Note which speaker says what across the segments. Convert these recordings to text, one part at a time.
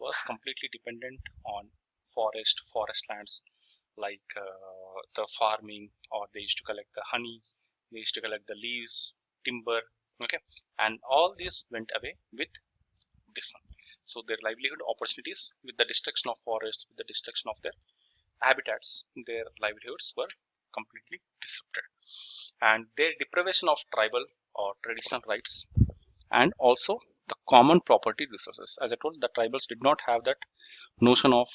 Speaker 1: was completely dependent on forest lands, like the farming, or they used to collect the honey, they used to collect the leaves, timber. Okay, and all this went away with this one. So their livelihood opportunities, with the destruction of forests, with the destruction of their habitats, their livelihoods were completely disrupted, and their deprivation of tribal or traditional rights, and also the common property resources. As I told, the tribals did not have that notion of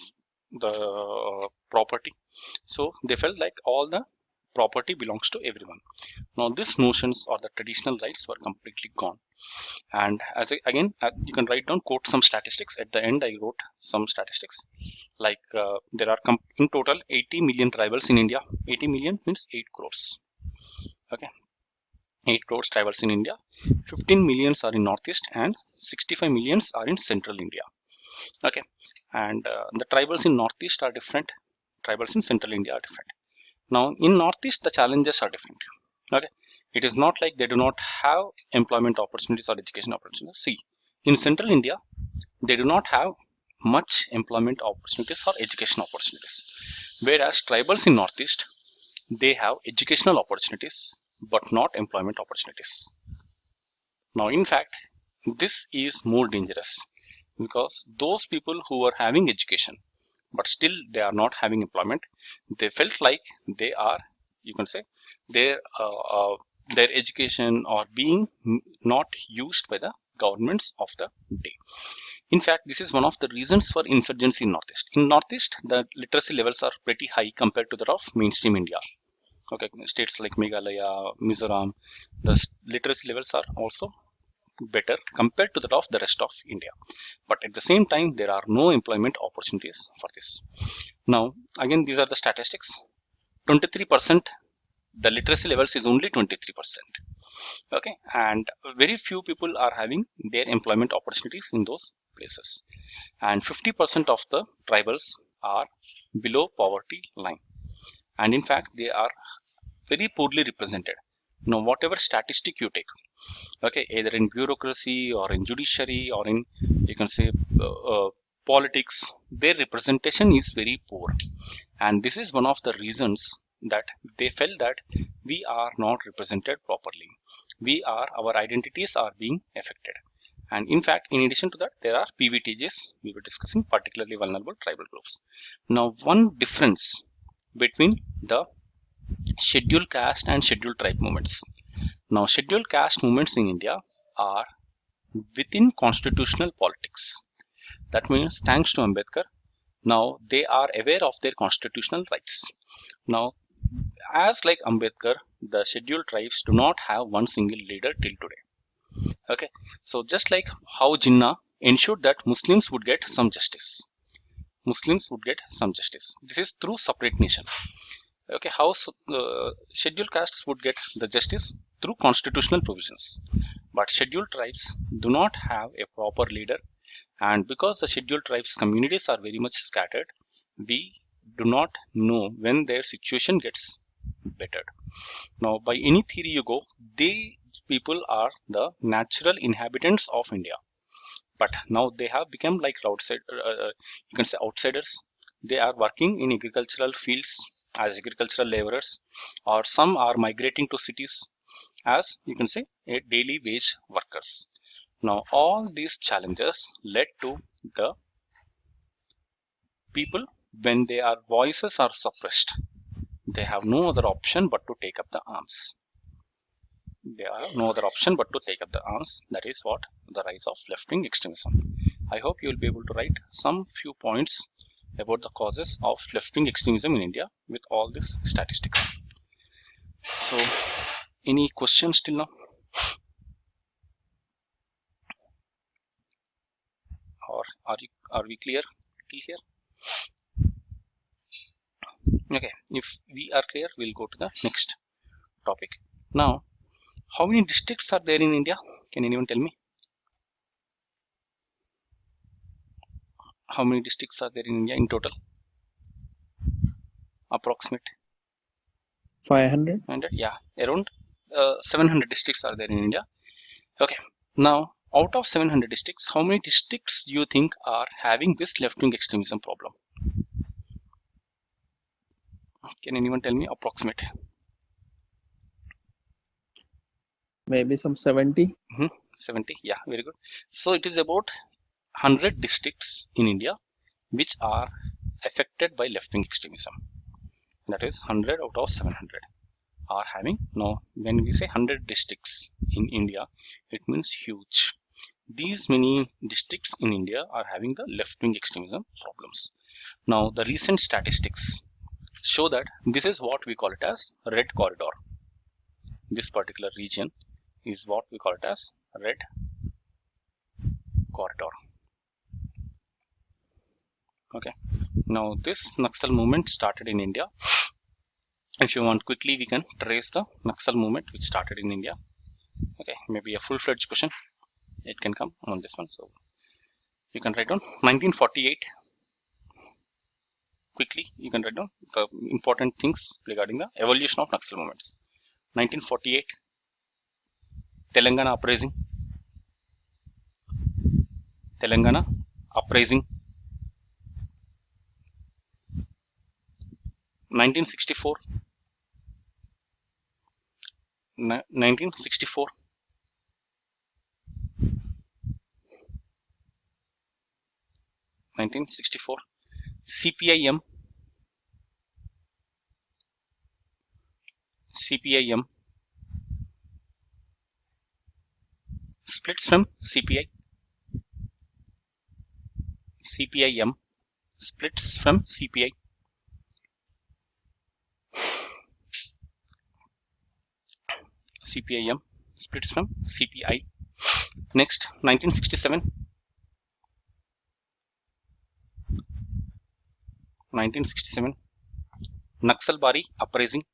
Speaker 1: the property, so they felt like all the property belongs to everyone. Now these notions or the traditional rights were completely gone. And as again, you can write down, quote some statistics. At the end I wrote some statistics, like there are in total 80 million tribals in India. 80 million means 8 crores. Okay, 8 crores tribals in India. 15 millions are in Northeast and 65 millions are in Central India. Okay, and the tribals in Northeast are different, tribals in Central India are different. Now in Northeast the challenges are different. Okay, it is not like they do not have employment opportunities or education opportunities. See, in Central India they do not have much employment opportunities or education opportunities, whereas tribals in Northeast, they have educational opportunities but not employment opportunities. Now in fact, this is more dangerous, because those people who are having education but still they are not having employment, they felt like they are, you can say, their their education or being not used by the governments of the day. In fact, this is one of the reasons for insurgency in Northeast. In Northeast, the literacy levels are pretty high compared to that of mainstream India. Okay, states like Meghalaya, Mizoram, the literacy levels are also better compared to that of the rest of India. But at the same time, there are no employment opportunities for this. Now, again, these are the statistics. 23%, the literacy levels is only 23%. Okay, and very few people are having their employment opportunities in those places, and 50% of the tribals are below poverty line, and in fact they are very poorly represented. Now whatever statistic you take, okay, either in bureaucracy or in judiciary or in, you can say, politics, their representation is very poor, and this is one of the reasons that they felt that we are not represented properly. Our identities are being affected. And in fact, in addition to that, there are PVTGs we were discussing, particularly vulnerable tribal groups. Now, one difference between the scheduled caste and scheduled tribe movements. Now, scheduled caste movements in India are within constitutional politics. That means, thanks to Ambedkar, now they are aware of their constitutional rights. Now, as like Ambedkar, the scheduled tribes do not have one single leader till today. Okay, so just like how Jinnah ensured that Muslims would get some justice. Muslims would get some justice. This is through separate nation. Okay, how scheduled castes would get the justice? Through constitutional provisions. But scheduled tribes do not have a proper leader, and because the scheduled tribes communities are very much scattered, we do not know when their situation gets bettered. Now, by any theory you go, they people are the natural inhabitants of India, but now they have become like outside, you can say outsiders. They are working in agricultural fields as agricultural laborers, or some are migrating to cities as, you can say, a daily wage workers. Now, all these challenges led to the people, when their voices are suppressed, they have no other option but to take up the arms. They have no other option but to take up the arms. That is what the rise of left-wing extremism. I hope you will be able to write some few points about the causes of left-wing extremism in India with all these statistics. So, any questions till now? Or are we clear till here? Okay, if we are clear, we'll go to the next topic. Now, how many districts are there in India? Can anyone tell me? How many districts are there in India in total? Approximate?
Speaker 2: 500?
Speaker 1: 100? Yeah, around 700 districts are there in India. Okay, now Out of 700 districts, how many districts do you think are having this left-wing extremism problem? Can anyone tell me approximate?
Speaker 2: Maybe some 70.
Speaker 1: 70, yeah, very good. So it is about 100 districts in India which are affected by left-wing extremism. That is 100 out of 700 are having. Now, when we say 100 districts in India, it means huge. These many districts in India are having the left-wing extremism problems. Now, the recent statistics show that this is what we call it as red corridor. This particular region is what we call it as red corridor. Okay. Now, this Naxal movement started in India. If you want quickly, we can trace the Naxal movement which started in India. Okay, maybe a full-fledged question. It can come on this one. So you can write down 1948. Quickly, you can write down the important things regarding the evolution of Naxal movements. 1948, Telangana uprising. Telangana uprising. 1964. 1964. 1964. CPIM. CPIM. Splits from CPI. CPIM. Splits from CPI. CPIM splits from CPI. Next, 1967. 1967. Naxalbari uprising.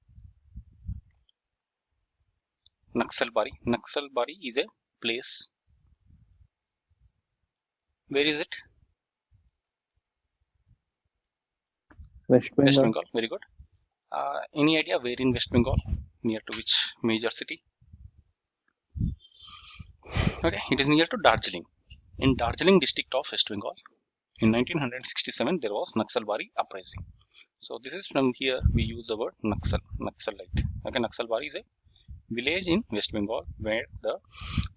Speaker 1: Naxalbari. Naxalbari is a place. Where is it?
Speaker 2: West Bengal.
Speaker 1: West Bengal. Very good. Any idea where in West Bengal? Near to which major city? Okay, it is near to Darjeeling. In Darjeeling district of West Bengal, in 1967, there was Naxalbari uprising. So this is from here we use the word Naxal, Naxalite. Okay, Naxalbari is a village in West Bengal where the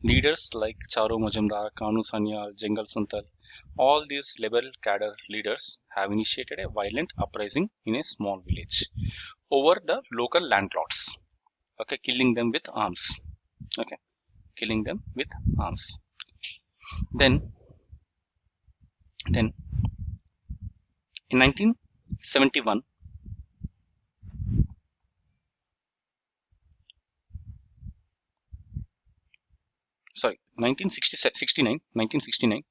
Speaker 1: leaders like Charo Majumdar, Kanu Sanyal, Jengal Santal, all these liberal cadre leaders have initiated a violent uprising in a small village over the local landlords. Okay, killing them with arms. Okay, killing them with arms. Then in 1971, sorry, 1969, 1969,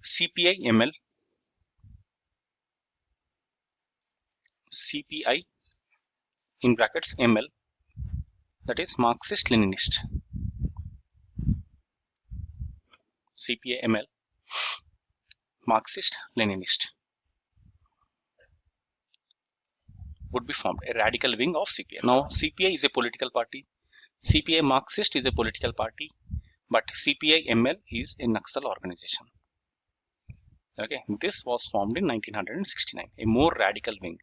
Speaker 1: CPI ML, CPI in brackets ML, that is Marxist Leninist. CPI ML, Marxist Leninist, would be formed, a radical wing of CPI. Now, CPI is a political party, CPI Marxist is a political party, but CPI ML is a Naxal organization. Okay, this was formed in 1969, a more radical wing.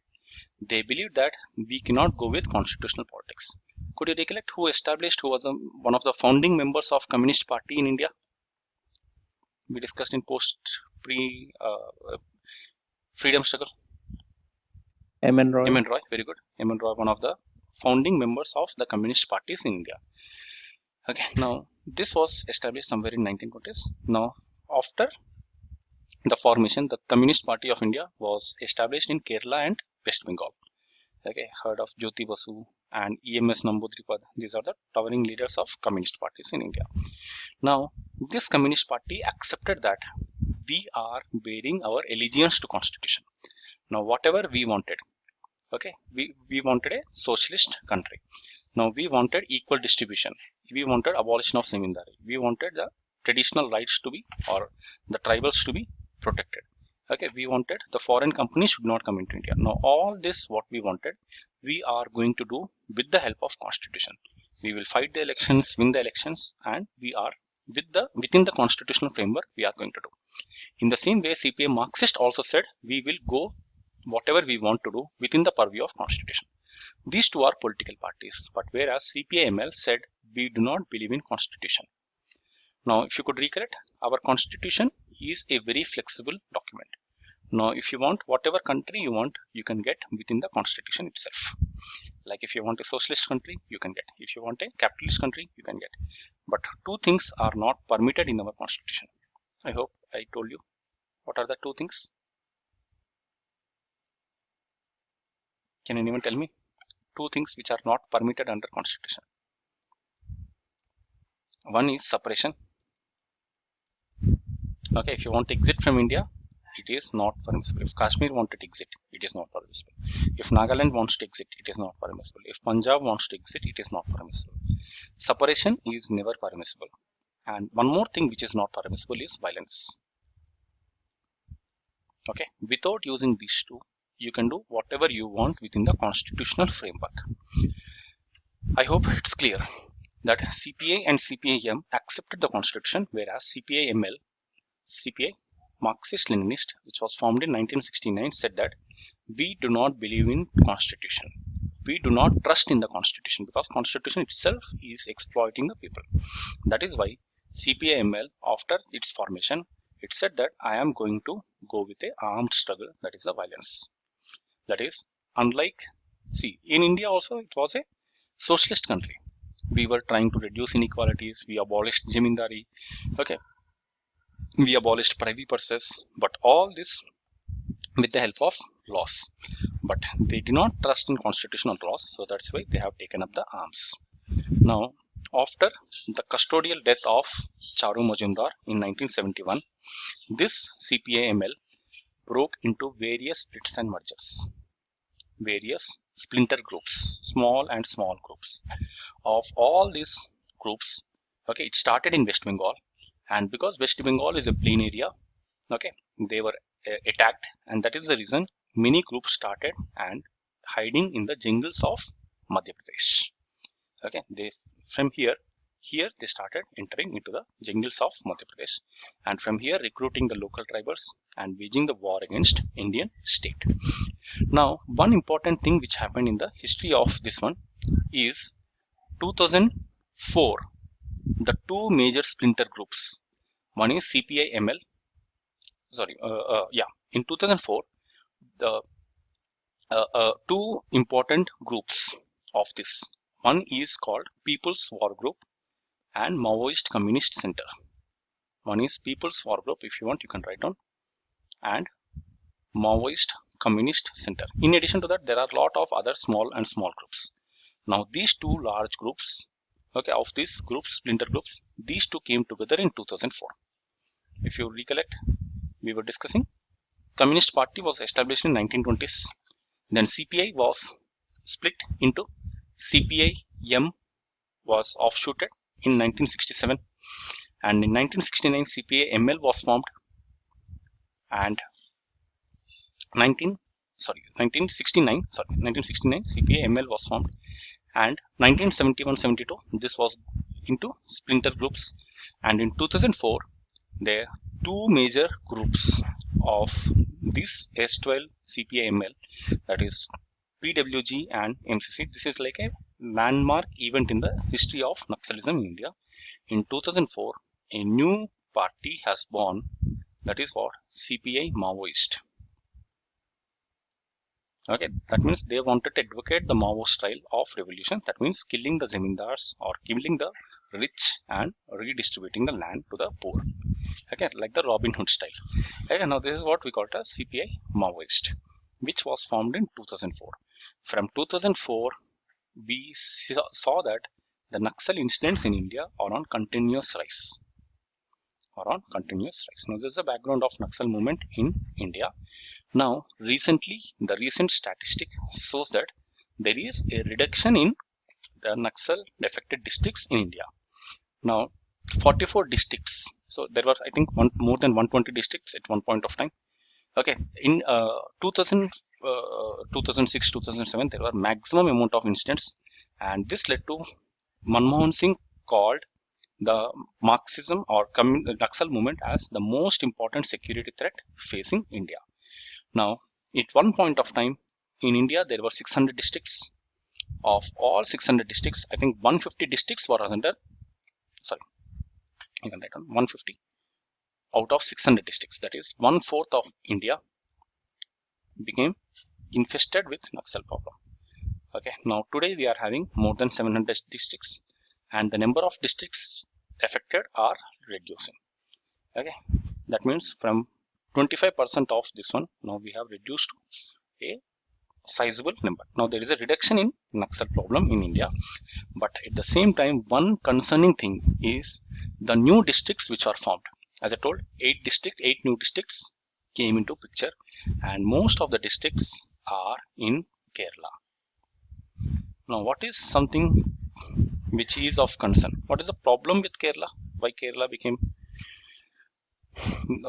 Speaker 1: They believed that we cannot go with constitutional politics. Could you recollect who was one of the founding members of Communist Party in India? We discussed in freedom struggle.
Speaker 2: M.N. Roy.
Speaker 1: M.N. Roy, very good. M.N. Roy, one of the founding members of the communist parties in India. Okay, now this was established somewhere in 1920s. Now, after the formation, the Communist Party of India was established in Kerala and West Bengal. Okay, heard of Jyoti Basu and EMS Namboodiripad. These are the towering leaders of communist parties in India. Now, this Communist Party accepted that we are bearing our allegiance to Constitution. Now, whatever we wanted, okay, we wanted a socialist country. Now, we wanted equal distribution. We wanted abolition of zamindari. We wanted the traditional rights to be, or the tribals to be protected. Okay, we wanted the foreign companies should not come into India. Now, all this what we wanted, we are going to do with the help of constitution. We will fight the elections, win the elections, and we are within the constitutional framework we are going to do. In the same way, CPI Marxist also said we will go whatever we want to do within the purview of constitution. These two are political parties, but whereas CPI-ML said we do not believe in constitution. Now, if you could recollect, our constitution is a very flexible document. Now, if you want whatever country you want, you can get within the constitution itself. Like if you want a socialist country, you can get. If you want a capitalist country, you can get. But two things are not permitted in our constitution. I hope I told you. What are the two things? Can anyone tell me? Two things which are not permitted under constitution. One is separation. Okay, if you want to exit from India, it is not permissible. If Kashmir wanted to exit, it is not permissible. If Nagaland wants to exit, it is not permissible. If Punjab wants to exit, it is not permissible. Separation is never permissible. And one more thing which is not permissible is violence. Okay, without using these two, you can do whatever you want within the constitutional framework. I hope it's clear that CPI and CPI-M accepted the constitution, whereas CPI-ML, CPI Marxist-Leninist, which was formed in 1969, said that we do not believe in constitution. We do not trust in the constitution because constitution itself is exploiting the people. That is why CPI-ML, after its formation, it said that I am going to go with a armed struggle, that is a violence. That is, unlike, see, in India also it was a socialist country. We were trying to reduce inequalities, we abolished Zamindari, okay, we abolished privy purses, but all this with the help of laws. But they did not trust in constitutional laws, so that's why they have taken up the arms. Now, after the custodial death of Charu Majumdar in 1971, this CPI-ML broke into various splits and mergers, various splinter groups, small and small groups. Of all these groups, okay, it started in West Bengal, and because West Bengal is a plain area, okay, they were attacked, and that is the reason many groups started and hiding in the jungles of Madhya Pradesh. Okay, they from here they started entering into the jungles of Madhya Pradesh, and from here recruiting the local tribals and waging the war against Indian state. Now, one important thing which happened in the history of this one is 2004, the two major splinter groups. One is CPI-ML. In 2004, the two important groups of this. One is called People's War Group and Maoist Communist Center. One is People's War Group, if you want you can write down, and Maoist Communist Center. In addition to that, there are a lot of other small groups. Now these two large groups, okay, of these groups, splinter groups, these two came together in 2004. If you recollect, we were discussing Communist Party was established in 1920s. Then CPI was split into CPI-M was offshooted in 1967, and in 1969 CPI-ML was formed, and 1969 CPI-ML was formed, and 1971-72 this was into splinter groups, and in 2004 there are two major groups of this S12 CPI-ML, that is PWG and MCC. This is like a landmark event in the history of Naxalism in India. In 2004, a new party has born, that is what? CPI Maoist. Okay, that means they wanted to advocate the Mao style of revolution. That means killing the zamindars or killing the rich and redistributing the land to the poor. Okay, like the Robin Hood style. Okay, now this is what we call it as CPI Maoist, which was formed in 2004. From 2004, we saw that the Naxal incidents in India are on continuous rise. Now this is the background of Naxal movement in India. Now, recently, the recent statistic shows that there is a reduction in the Naxal affected districts in India. Now, 44 districts. So there was, I think, more than 120 districts at one point of time. Okay, in 2004, 2006-2007, there were maximum amount of incidents, and this led to Manmohan Singh called the Marxism or Naxal movement as the most important security threat facing India. Now, at one point of time in India, there were 600 districts. Of all 600 districts, I think 150 districts were under, sorry, you can write down 150 out of 600 districts. That is 1/4 of India became infested with Naxal problem. Okay, now today we are having more than 700 districts, and the number of districts affected are reducing. Okay, that means from 25% of this one, now we have reduced to a sizable number. Now there is a reduction in Naxal problem in India, but at the same time, one concerning thing is the new districts which are formed. As I told, 8 new districts came into picture, and most of the districts are in Kerala. Now, what is something which is of concern? What is the problem with Kerala? Why Kerala became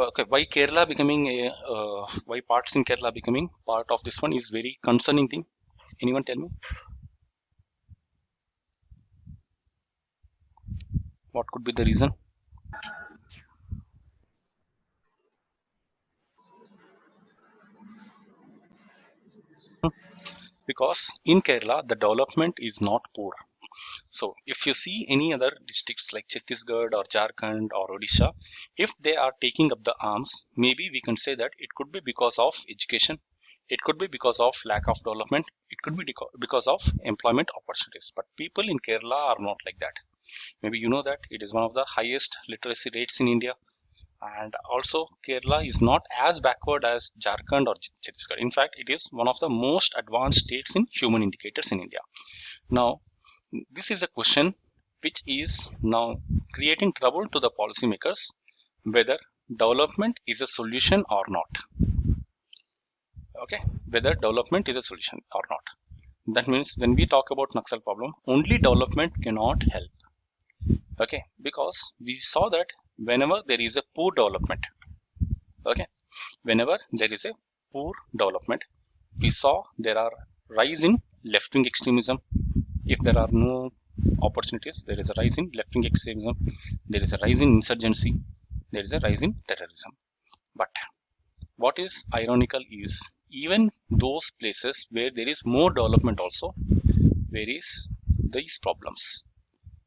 Speaker 1: okay? Why Kerala becoming a why parts in Kerala becoming part of this one is very concerning thing. Anyone tell me? What could be the reason? Because in Kerala, the development is not poor. So if you see any other districts like Chhattisgarh or Jharkhand or Odisha, if they are taking up the arms, maybe we can say that it could be because of education, it could be because of lack of development, it could be because of employment opportunities. But people in Kerala are not like that. Maybe you know that it is one of the highest literacy rates in India. And also Kerala is not as backward as Jharkhand or Chhattisgarh. In fact, it is one of the most advanced states in human indicators in India. Now, this is a question which is now creating trouble to the policymakers whether development is a solution or not. Okay, whether development is a solution or not. That means when we talk about Naxal problem, only development cannot help. Okay, because we saw that whenever there is a poor development, okay, whenever there is a poor development, we saw there are rise in left-wing extremism. If there are no opportunities, there is a rise in left-wing extremism, there is a rise in insurgency, there is a rise in terrorism. But what is ironical is even those places where there is more development also, there is these problems.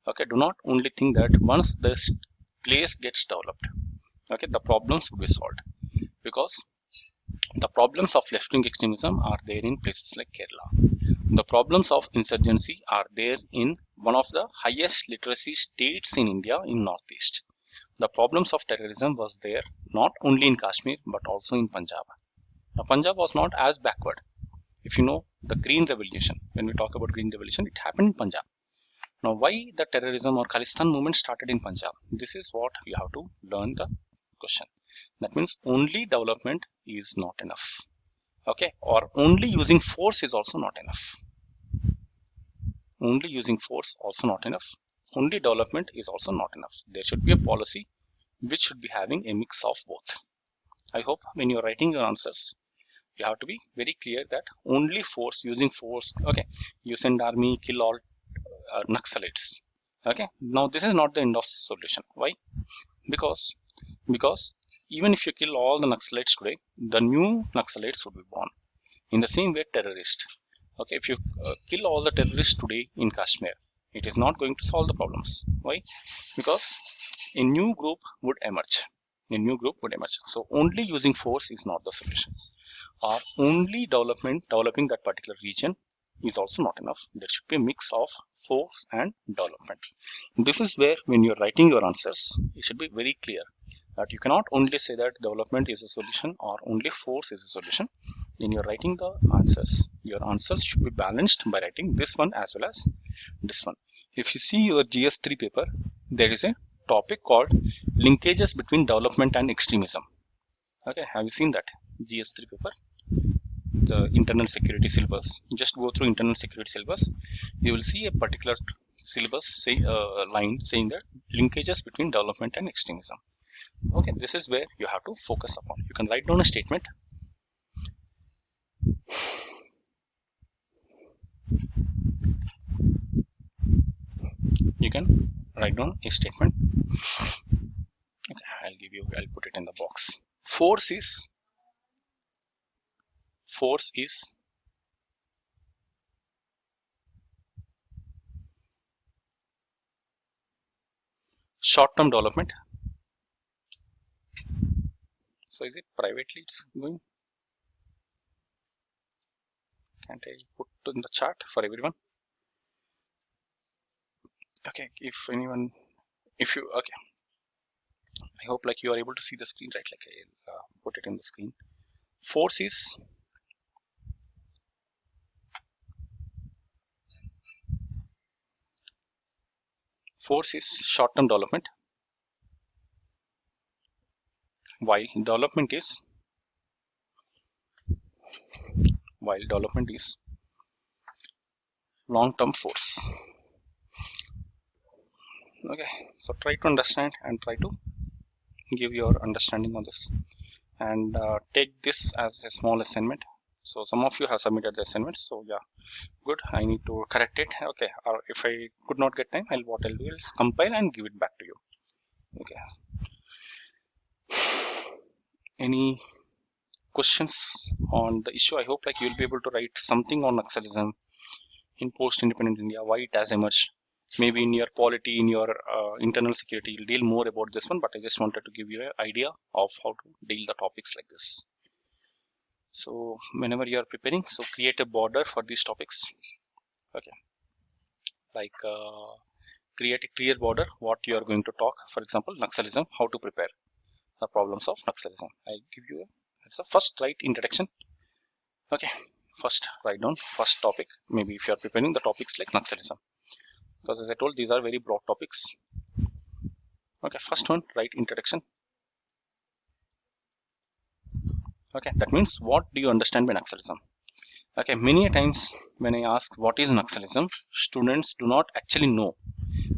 Speaker 1: Okay, do not only think that once this place gets developed, okay, the problems will be solved, because the problems of left-wing extremism are there in places like Kerala. The problems of insurgency are there in one of the highest literacy states in India in Northeast. The problems of terrorism was there not only in Kashmir but also in Punjab. Now, Punjab was not as backward. If you know the Green Revolution, when we talk about Green Revolution, it happened in Punjab. Now, why the terrorism or Khalistan movement started in Punjab? This is what you have to learn the question. That means only development is not enough. Okay, or only using force is also not enough. Only using force also not enough. Only development is also not enough. There should be a policy which should be having a mix of both. I hope when you're writing your answers, you have to be very clear that only force, using force, okay, you send army, kill all Naxalites. Okay, now this is not the end of solution. Why? Because even if you kill all the Naxalites today, the new Naxalites would be born. In the same way, terrorists. Okay, if you kill all the terrorists today in Kashmir, it is not going to solve the problems. Why? Because a new group would emerge. A new group would emerge. So only using force is not the solution. Or only developing that particular region is also not enough. There should be a mix of force and development. This is where when you're writing your answers, it should be very clear that you cannot only say that development is a solution or only force is a solution. When you're writing the answers, your answers should be balanced by writing this one as well as this one. If you see your GS3 paper, there is a topic called linkages between development and extremism. Okay, have you seen that GS3 paper? The internal security syllabus. Just go through internal security syllabus. You will see a particular syllabus line saying that linkages between development and extremism. Okay, this is where you have to focus upon. You can write down a statement. You can write down a statement. Okay, I'll put it in the box. Force is short-term development. So is it privately it's going? Can't I put in the chart for everyone? Okay, if you, okay, I hope like you are able to see the screen, right? Like I'll put it in the screen. Force is short-term development, while development is long-term force. Okay, so try to understand and try to give your understanding on this, and take this as a small assignment. So some of you have submitted the assignments, so yeah, good. I need to correct it. Okay, or if I could not get time, what I'll do is compile and give it back to you. Okay, any questions on the issue? I hope like you'll be able to write something on Naxalism in post-independent India, why it has emerged. Maybe in your polity, in your internal security, you'll deal more about this one, but I just wanted to give you an idea of how to deal the topics like this. So whenever you are preparing, so create a border for these topics. Okay, like create a clear border what you are going to talk. For example, Naxalism, how to prepare the problems of Naxalism. I'll give you it's a first write introduction. Okay, first write down first topic. Maybe if you are preparing the topics like Naxalism, because as I told, these are very broad topics. Okay, first one, write introduction. Okay, that means what do you understand by Naxalism? Okay, many a times when I ask what is Naxalism, students do not actually know.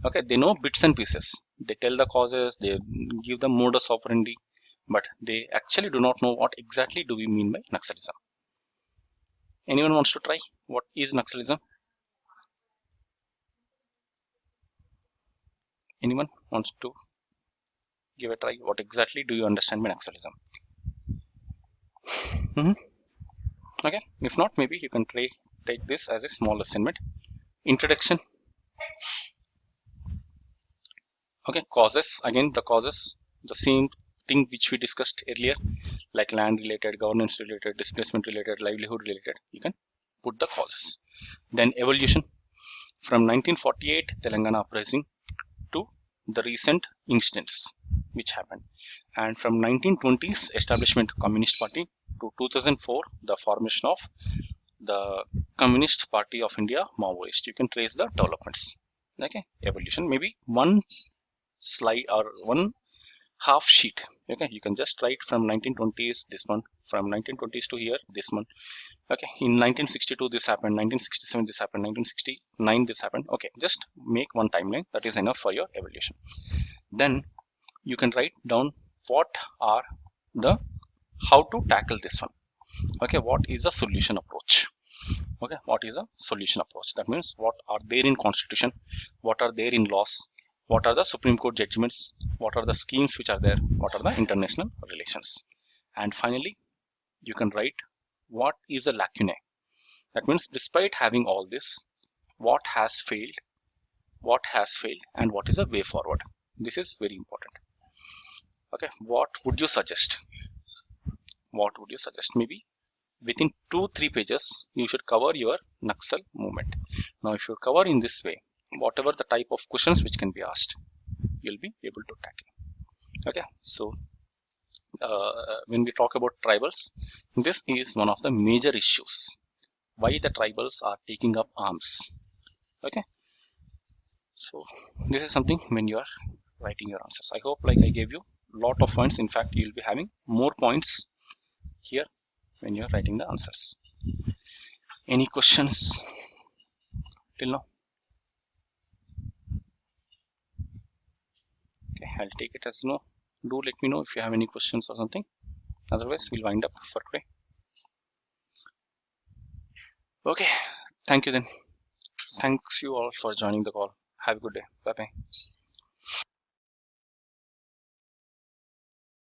Speaker 1: Okay, they know bits and pieces. They tell the causes, they give the modus operandi, but they actually do not know what exactly do we mean by Naxalism. Anyone wants to try? What is Naxalism? Anyone wants to give a try? What exactly do you understand by Naxalism? Okay, if not, maybe you can take this as a small assignment. Introduction. Okay, causes. Again, the causes, the same thing which we discussed earlier, like land related, governance related, displacement related, livelihood related. You can put the causes. Then evolution from 1948 Telangana uprising to the recent incidents which happened, and from 1920s establishment of Communist Party to 2004 the formation of the Communist Party of India, Maoist. You can trace the developments. Okay, evolution. Maybe one slide or one half sheet. Okay, you can just write from 1920s this one, from 1920s to here this one. Okay, in 1962 this happened, 1967 this happened, 1969 this happened. Okay, just make one timeline, that is enough for your evaluation. Then you can write down what are the how to tackle this one. Okay, what is a solution approach? Okay, what is a solution approach? That means what are there in constitution, what are there in laws, what are the Supreme Court judgments, what are the schemes which are there, what are the international relations. And finally you can write what is a lacunae. That means despite having all this, what has failed, and what is a way forward. This is very important. Okay, what would you suggest? Maybe within 2-3 pages you should cover your Naxal movement. Now if you cover in this way, whatever the type of questions which can be asked, you'll be able to tackle. Okay, so when we talk about tribals, this is one of the major issues, why the tribals are taking up arms. Okay, so this is something when you are writing your answers. I hope like I gave you a lot of points. In fact, you'll be having more points here when you're writing the answers. Any questions till now? Okay, I'll take it as no. Do let me know if you have any questions or something. Otherwise, we'll wind up for today. Okay, thank you then. Thanks you all for joining the call. Have a good day. Bye bye.